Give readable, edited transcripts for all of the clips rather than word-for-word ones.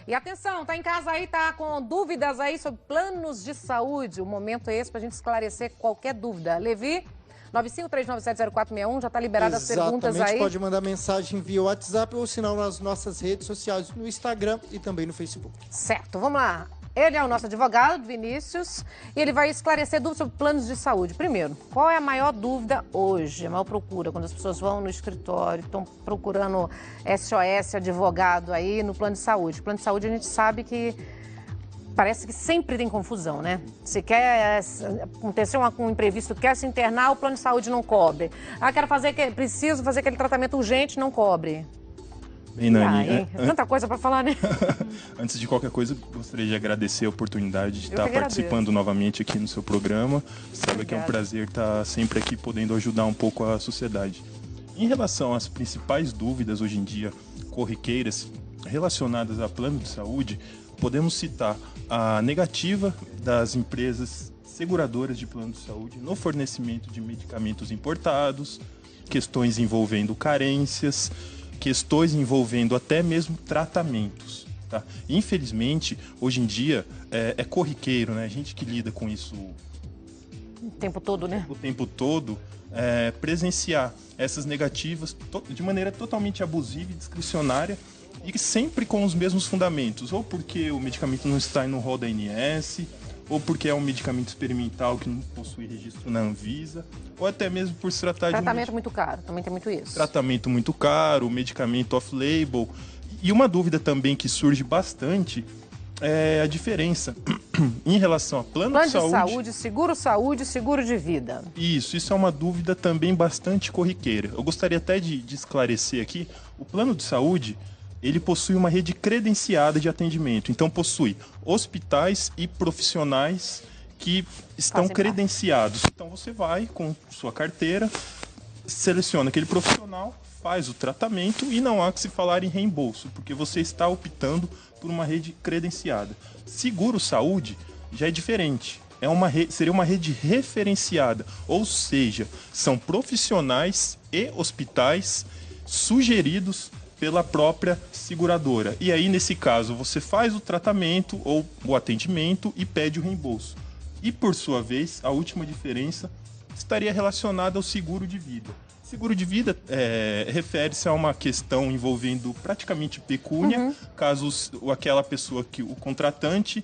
E atenção, tá em casa aí, tá com dúvidas aí sobre planos de saúde? O momento é esse pra gente esclarecer qualquer dúvida. Levi, 95397041, já tá liberado as perguntas aí. Exatamente, pode mandar mensagem via WhatsApp ou sinal nas nossas redes sociais, no Instagram e também no Facebook. Certo, vamos lá. Ele é o nosso advogado, Vinícius, e ele vai esclarecer dúvidas sobre planos de saúde. Primeiro, qual é a maior dúvida hoje, a maior procura, quando as pessoas vão no escritório, estão procurando SOS, advogado aí no plano de saúde? Plano de saúde a gente sabe que parece que sempre tem confusão, né? Se quer acontecer um imprevisto, quer se internar, o plano de saúde não cobre. Ah, preciso fazer aquele tratamento urgente, não cobre. Bem, Nani, tanta coisa para falar, né? Antes de qualquer coisa, gostaria de agradecer a oportunidade de estar participando novamente aqui no seu programa. Sabe que é um prazer estar sempre aqui podendo ajudar um pouco a sociedade. Em relação às principais dúvidas hoje em dia corriqueiras relacionadas a plano de saúde, podemos citar a negativa das empresas seguradoras de plano de saúde no fornecimento de medicamentos importados, questões envolvendo carências, questões envolvendo até mesmo tratamentos. Tá? Infelizmente, hoje em dia, é corriqueiro, né? A gente que lida com isso o tempo todo, né? O tempo todo, presenciar essas negativas de maneira totalmente abusiva e discricionária e sempre com os mesmos fundamentos. Ou porque o medicamento não está no rol da ANS, ou porque é um medicamento experimental que não possui registro na Anvisa, ou até mesmo por se tratar de tratamento muito caro, também tem muito isso. Tratamento muito caro, medicamento off-label. E uma dúvida também que surge bastante é a diferença em relação a plano de saúde, seguro de vida. Isso é uma dúvida também bastante corriqueira. Eu gostaria até de esclarecer aqui, o plano de saúde, ele possui uma rede credenciada de atendimento. Então, possui hospitais e profissionais que estão credenciados. Então, você vai com sua carteira, seleciona aquele profissional, faz o tratamento e não há que se falar em reembolso, porque você está optando por uma rede credenciada. Seguro-saúde já é diferente. Seria uma rede referenciada, ou seja, são profissionais e hospitais sugeridos pela própria seguradora. E aí, nesse caso, você faz o tratamento ou o atendimento e pede o reembolso. E, por sua vez, a última diferença estaria relacionada ao seguro de vida. Seguro de vida refere-se a uma questão envolvendo praticamente pecúnia, caso aquela pessoa, o contratante,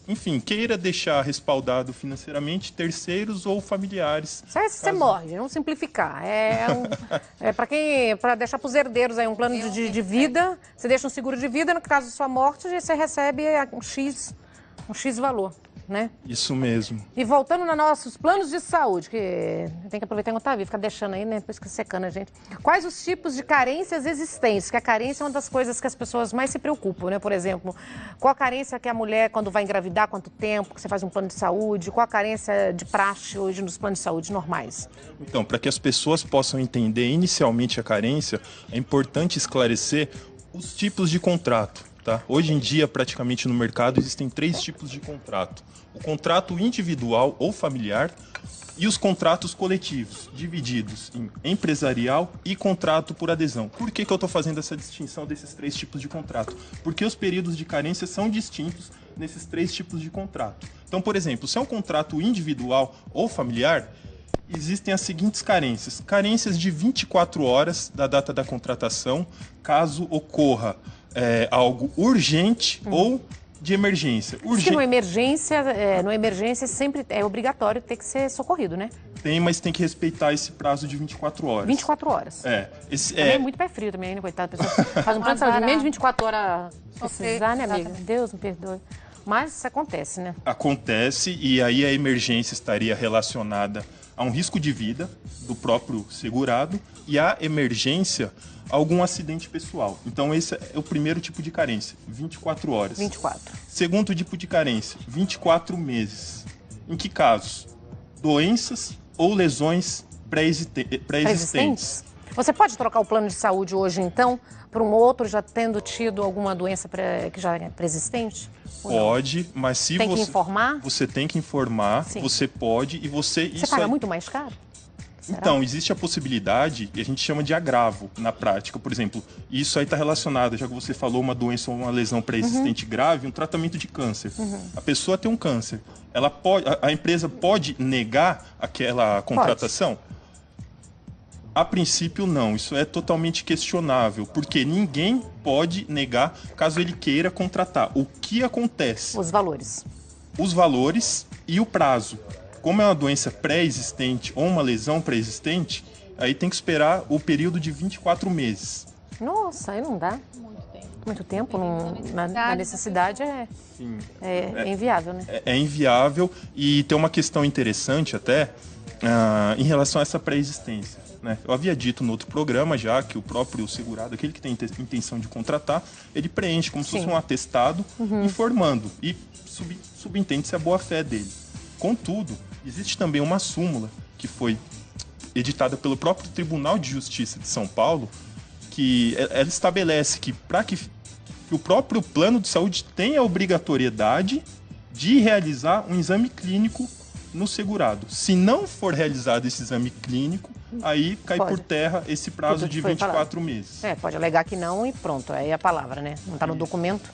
enfim, queira deixar respaldado financeiramente terceiros ou familiares. Você morre, vamos simplificar. Para deixar para os herdeiros aí um plano de vida, você deixa um seguro de vida, no caso de sua morte, você recebe um X valor, né? Isso mesmo. E voltando nos nossos planos de saúde, que tem que aproveitar enquanto tá vivo, ficar deixando aí, né? Depois fica secando a gente. Quais os tipos de carências existentes? Que a carência é uma das coisas que as pessoas mais se preocupam, né? Por exemplo, qual a carência que a mulher, quando vai engravidar, quanto tempo que você faz um plano de saúde? Qual a carência de praxe hoje nos planos de saúde normais? Então, para que as pessoas possam entender inicialmente a carência, é importante esclarecer os tipos de contrato. Tá? Hoje em dia, praticamente no mercado, existem 3 tipos de contrato. O contrato individual ou familiar e os contratos coletivos, divididos em empresarial e contrato por adesão. Por que eu estou fazendo essa distinção desses 3 tipos de contrato? Porque os períodos de carência são distintos nesses 3 tipos de contrato. Então, por exemplo, se é um contrato individual ou familiar, existem as seguintes carências. Carências de 24 horas da data da contratação, caso ocorra algo urgente ou de emergência. Que numa emergência sempre é obrigatório ter que ser socorrido, né? Tem, mas tem que respeitar esse prazo de 24 horas. 24 horas. É muito pé frio também, né, coitado? Faz um plano de saúde menos de 24 horas precisar, né, amiga? Deus me perdoe. Mas isso acontece, né? Acontece, e aí a emergência estaria relacionada a um risco de vida do próprio segurado e a emergência algum acidente pessoal. Então esse é o primeiro tipo de carência, 24 horas. 24. Segundo tipo de carência, 24 meses. Em que casos? Doenças ou lesões pré-existentes. Você pode trocar o plano de saúde hoje, então, para um outro já tendo tido alguma doença que já é pré-existente? Pode, mas se tem que informar? Você tem que informar, Sim. você pode e você... Você paga muito mais caro? Será? Então, existe a possibilidade, e a gente chama de agravo na prática. Por exemplo, isso aí está relacionado, já que você falou uma doença ou uma lesão pré-existente grave, um tratamento de câncer. A pessoa tem um câncer. Ela pode, a empresa pode negar aquela contratação? A princípio, não. Isso é totalmente questionável, porque ninguém pode negar caso ele queira contratar. O que acontece? Os valores. Os valores e o prazo. Como é uma doença pré-existente ou uma lesão pré-existente, aí tem que esperar o período de 24 meses. Nossa, aí não dá. Muito tempo. Na necessidade é inviável, né? É inviável e tem uma questão interessante até em relação a essa pré-existência. Né? Eu havia dito no outro programa já que o próprio segurado, aquele que tem intenção de contratar, ele preenche como se fosse um atestado informando e subentende-se a boa-fé dele. Contudo, existe também uma súmula que foi editada pelo próprio Tribunal de Justiça de São Paulo, que ela estabelece que para que o próprio plano de saúde tenha a obrigatoriedade de realizar um exame clínico no segurado. Se não for realizado esse exame clínico, aí cai por terra esse prazo de 24 meses. Pode alegar que não e pronto, aí é a palavra, né? Não está no documento.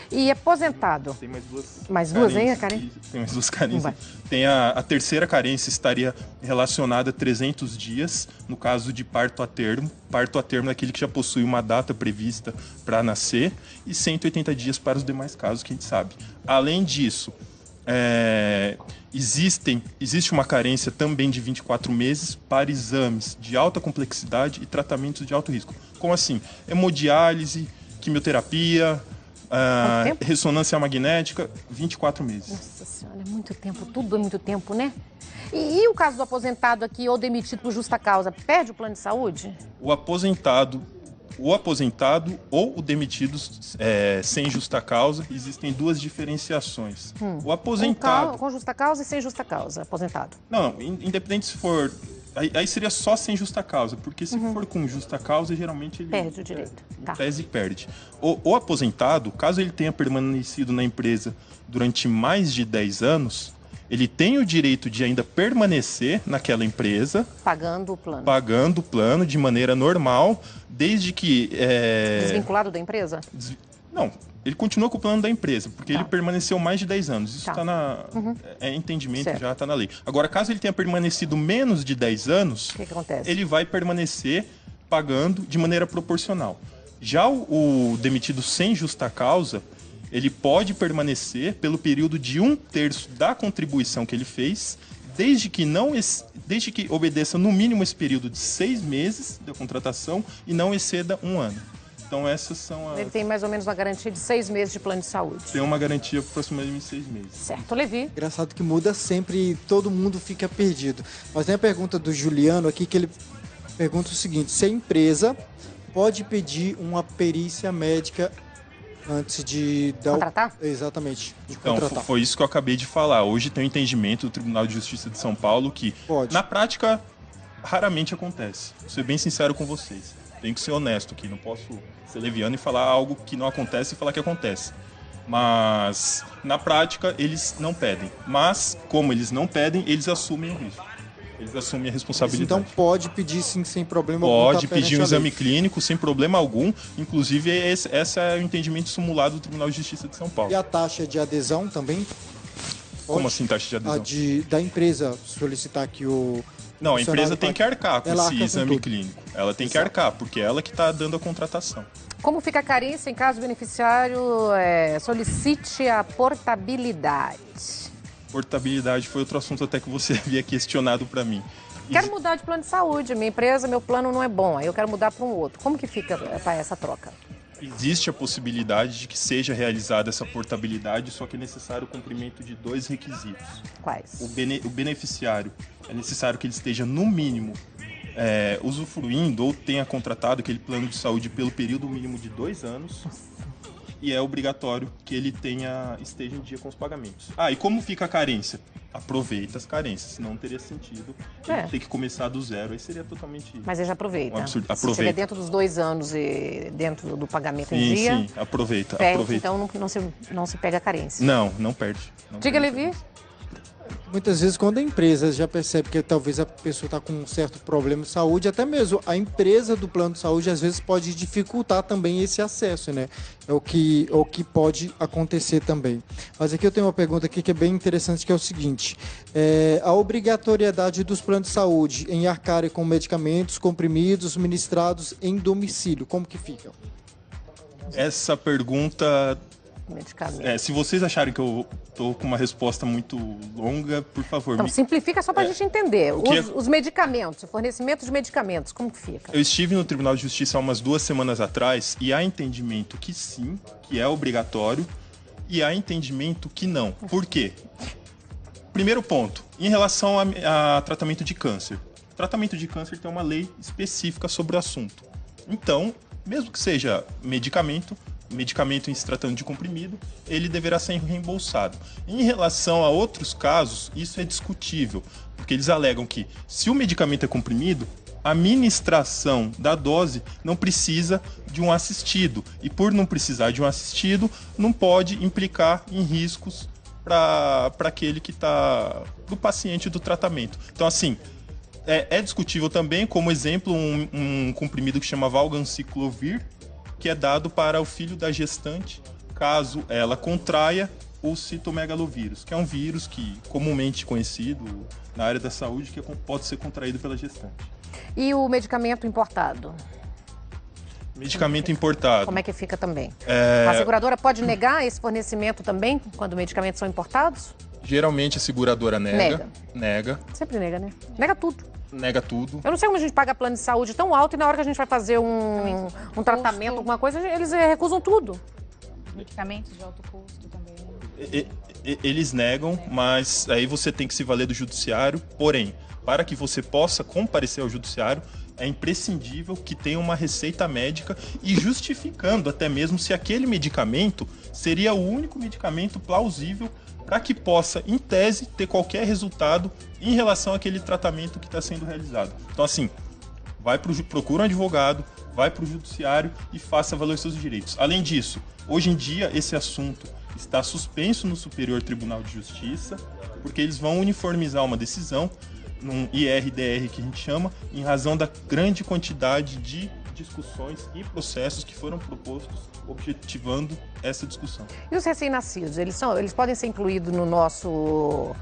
E aposentado? Tem mais duas. Mais duas, hein, Karen? Tem mais duas carências. Tem a terceira carência estaria relacionada a 300 dias, no caso de parto a termo. Parto a termo é aquele que já possui uma data prevista para nascer, e 180 dias para os demais casos que a gente sabe. Além disso, existe uma carência também de 24 meses para exames de alta complexidade e tratamentos de alto risco. Como assim? Hemodiálise, quimioterapia, ressonância magnética, 24 meses. Nossa Senhora, é muito tempo, tudo é muito tempo, né? E o caso do aposentado aqui ou demitido por justa causa, perde o plano de saúde? O aposentado ou o demitido sem justa causa, existem duas diferenciações. O aposentado... Com justa causa e sem justa causa, aposentado. Não, independente se for... Aí seria só sem justa causa, porque se for com justa causa, geralmente ele... Perde o direito. Em tese, perde. O aposentado, caso ele tenha permanecido na empresa durante mais de 10 anos, ele tem o direito de ainda permanecer naquela empresa... Pagando o plano. Pagando o plano de maneira normal, desde que... Desvinculado da empresa? Não, ele continua com o plano da empresa, porque ele permaneceu mais de 10 anos. Isso está entendimento, certo. Já está na lei. Agora, caso ele tenha permanecido menos de 10 anos, o que acontece? Ele vai permanecer pagando de maneira proporcional. Já o demitido sem justa causa, ele pode permanecer pelo período de 1/3 da contribuição que ele fez, desde que obedeça no mínimo esse período de 6 meses da contratação e não exceda 1 ano. Então essas são as... Ele tem mais ou menos uma garantia de 6 meses de plano de saúde. Tem uma garantia aproximadamente de 6 meses. Certo, Levi. Engraçado que muda sempre e todo mundo fica perdido. Mas tem a pergunta do Juliano aqui, que ele pergunta o seguinte: se a empresa pode pedir uma perícia médica antes de dar contratar? Exatamente. Então, foi isso que eu acabei de falar. Hoje tem um entendimento do Tribunal de Justiça de São Paulo que, na prática, raramente acontece. Vou ser bem sincero com vocês. Tenho que ser honesto aqui, não posso ser leviano e falar algo que não acontece e falar que acontece. Mas, na prática, eles não pedem. Mas, como eles não pedem, eles assumem o risco. Eles assumem a responsabilidade. Então pode pedir sim, sem problema algum. Pode pedir um exame clínico sem problema algum. Inclusive, esse é o entendimento simulado do Tribunal de Justiça de São Paulo. E a taxa de adesão também? Como assim taxa de adesão? Da empresa solicitar que o... Não, a empresa tem que arcar com esse exame clínico. Ela tem que arcar, porque é ela que está dando a contratação. Como fica a carência em caso o beneficiário solicite a portabilidade? Portabilidade foi outro assunto até que você havia questionado para mim. Quero mudar de plano de saúde. Minha empresa, meu plano não é bom. Aí eu quero mudar para um outro. Como que fica para essa troca? Existe a possibilidade de que seja realizada essa portabilidade, só que é necessário o cumprimento de 2 requisitos. Quais? O beneficiário é necessário que ele esteja, no mínimo, usufruindo ou tenha contratado aquele plano de saúde pelo período mínimo de 2 anos. e é obrigatório que ele esteja em dia com os pagamentos. E como fica a carência? Aproveita as carências, senão não teria sentido ele ter que começar do zero, aí seria totalmente Mas ele já aproveita. um absurdo. Se estiver dentro dos 2 anos e dentro do pagamento em dia... Sim, aproveita. Então não se pega a carência. Não perde. Diga, Levi. Muitas vezes, quando a empresa já percebe que talvez a pessoa está com um certo problema de saúde, até mesmo a empresa do plano de saúde, às vezes, pode dificultar também esse acesso, né? É o que pode acontecer também. Mas aqui eu tenho uma pergunta aqui que é bem interessante, que é o seguinte. A obrigatoriedade dos planos de saúde em arcarem com medicamentos, comprimidos, ministrados em domicílio, como que fica? Essa pergunta... Medicamento. Se vocês acharem que eu tô com uma resposta muito longa, por favor... Então, simplifica só para a gente entender. Os medicamentos, o fornecimento de medicamentos, como que fica? Eu estive no Tribunal de Justiça há umas 2 semanas atrás e há entendimento que sim, que é obrigatório, e há entendimento que não. Por quê? Primeiro ponto, em relação a tratamento de câncer. O tratamento de câncer tem uma lei específica sobre o assunto. Então, mesmo que seja medicamento em se tratando de comprimido, ele deverá ser reembolsado. Em relação a outros casos, isso é discutível, porque eles alegam que, se o medicamento é comprimido, a ministração da dose não precisa de um assistido, e por não precisar de um assistido, não pode implicar em riscos para aquele que está, do paciente do tratamento. Então, assim, é discutível também, como exemplo, um comprimido que chama Valganciclovir, que é dado para o filho da gestante, caso ela contraia o citomegalovírus, que é um vírus que comumente conhecido na área da saúde, que pode ser contraído pela gestante. E o medicamento importado? Medicamento importado. Como é que fica também? A seguradora pode negar esse fornecimento também, quando medicamentos são importados? Geralmente a seguradora nega. Sempre nega, né? Nega tudo. Nega tudo. Eu não sei como a gente paga plano de saúde tão alto e na hora que a gente vai fazer um tratamento, alguma coisa, eles recusam tudo. Medicamentos de alto custo também. Eles negam, mas aí você tem que se valer do judiciário. Porém, para que você possa comparecer ao judiciário, é imprescindível que tenha uma receita médica e justificando até mesmo se aquele medicamento seria o único medicamento plausível para que possa, em tese, ter qualquer resultado em relação àquele tratamento que está sendo realizado. Então, assim, procura um advogado, vai para o judiciário e faça valer os seus direitos. Além disso, hoje em dia, esse assunto está suspenso no Superior Tribunal de Justiça, porque eles vão uniformizar uma decisão, num IRDR que a gente chama, em razão da grande quantidade de discussões e processos que foram propostos objetivando essa discussão. E os recém-nascidos, eles podem ser incluídos no nosso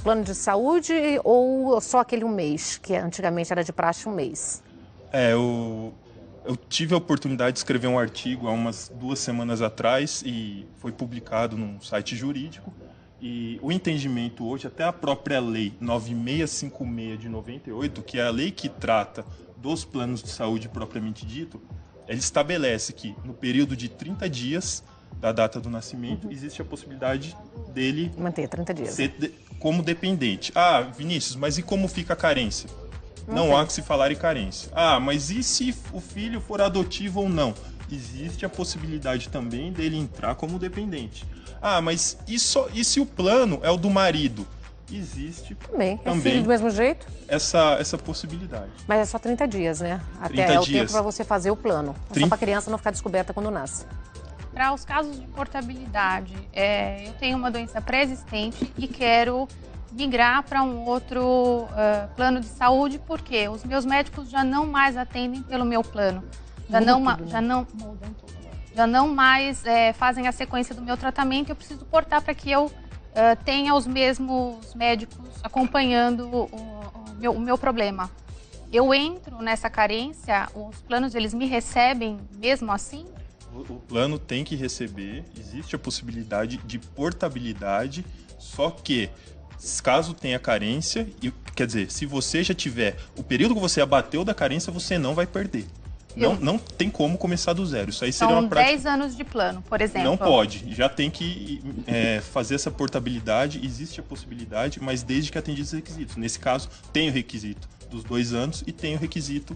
plano de saúde ou só aquele 1 mês, que antigamente era de praxe 1 mês? Eu tive a oportunidade de escrever um artigo há umas 2 semanas atrás e foi publicado num site jurídico. E o entendimento hoje, até a própria lei 9656 de 98, que é a lei que trata dos planos de saúde propriamente dito, ele estabelece que no período de 30 dias da data do nascimento, existe a possibilidade dele manter 30 dias. Ser como dependente. Vinícius, mas e como fica a carência? Não há que se falar em carência. Mas e se o filho for adotivo ou não? Existe a possibilidade também dele entrar como dependente. Mas e se o plano é o do marido? Existe também. É filho do mesmo jeito? Essa possibilidade. Mas é só 30 dias, né? Até o tempo para você fazer o plano. Só para a criança não ficar descoberta quando nasce. Para os casos de portabilidade, eu tenho uma doença pré-existente e quero migrar para um outro plano de saúde, porque os meus médicos já não mais atendem pelo meu plano. Já não mais fazem a sequência do meu tratamento. Eu preciso portar para que eu tenha os mesmos médicos acompanhando o meu problema. Eu entro nessa carência, os planos eles me recebem mesmo assim? O plano tem que receber, existe a possibilidade de portabilidade, só que caso tenha carência, quer dizer, se você já tiver o período que você abateu da carência, você não vai perder. Não tem como começar do zero. Isso aí seria uma prática... 10 anos de plano, por exemplo. Não pode. Já tem que fazer essa portabilidade. Existe a possibilidade, mas desde que atendidos os requisitos. Nesse caso, tem o requisito dos 2 anos e tem o requisito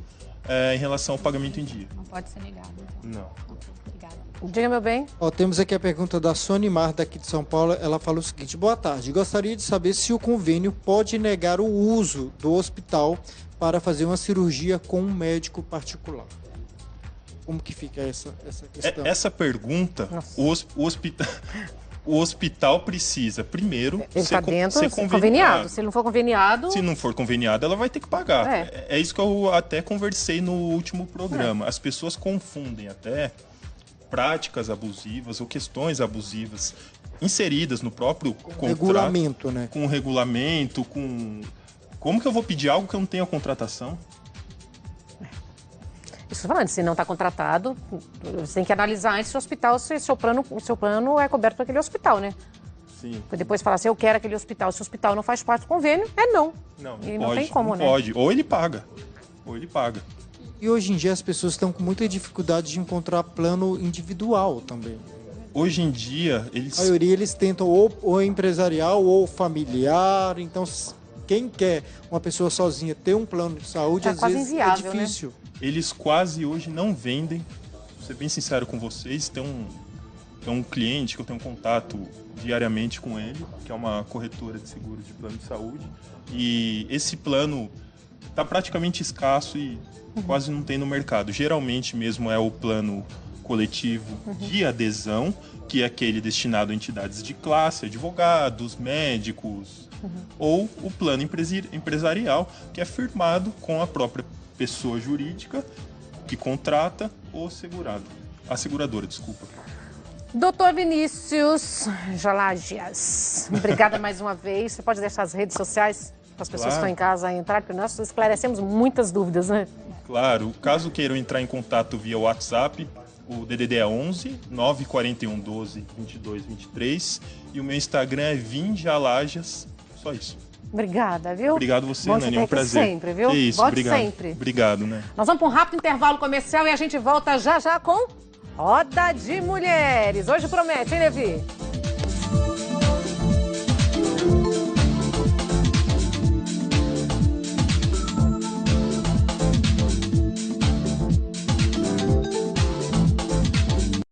em relação ao pagamento em dia. Não pode ser negado. Então. Não. Ok, obrigada. Diga, meu bem. Ó, temos aqui a pergunta da Sônia Mar, daqui de São Paulo. Ela fala o seguinte: boa tarde. Gostaria de saber se o convênio pode negar o uso do hospital para fazer uma cirurgia com um médico particular. Como que fica essa questão? Essa pergunta, o hospital precisa, primeiro, Ele está dentro, ser conveniado. Se ele não for conveniado... Se não for conveniado, ela vai ter que pagar. É. É isso que eu até conversei no último programa. As pessoas confundem até práticas abusivas ou questões abusivas inseridas no próprio contrato. Regulamento, né? Com regulamento, com... Como que eu vou pedir algo que eu não tenho a contratação? Isso falando, se não está contratado, você tem que analisar antes se o seu plano é coberto por aquele hospital, né? Sim. Porque depois falar assim, eu quero aquele hospital, se o hospital não faz parte do convênio, é não. Não e pode, não tem como, não né? pode. Ou ele paga. Ou ele paga. E hoje em dia as pessoas estão com muita dificuldade de encontrar plano individual também. Hoje em dia, A maioria eles tentam ou empresarial ou familiar. Então, quem quer uma pessoa sozinha ter um plano de saúde, às quase vezes inviável, é difícil. eles quase hoje não vendem. Vou ser bem sincero com vocês, tem um cliente que eu tenho contato diariamente com ele, que é uma corretora de seguros de plano de saúde, e esse plano está praticamente escasso e quase não tem no mercado. Geralmente mesmo é o plano coletivo de adesão, que é aquele destinado a entidades de classe, advogados, médicos, ou o plano empresarial, que é firmado com a própria pessoa jurídica que contrata ou segurado. A seguradora, desculpa. Doutor Vinícius Jalagias, obrigada mais uma vez. Você pode deixar as redes sociais para as pessoas que estão em casa entrar, porque nós esclarecemos muitas dúvidas, né? Claro, caso queiram entrar em contato via WhatsApp, o DDD é 11 941 12 22 23 e o meu Instagram é Vinjalagias. Só isso. Obrigada, viu? Obrigado você, Bom Nani, te é um ter aqui prazer. sempre, viu? Que isso, Volte obrigado. sempre. Obrigado, né? Nós vamos para um rápido intervalo comercial e a gente volta já já com Roda de Mulheres. Hoje promete, hein, Levi?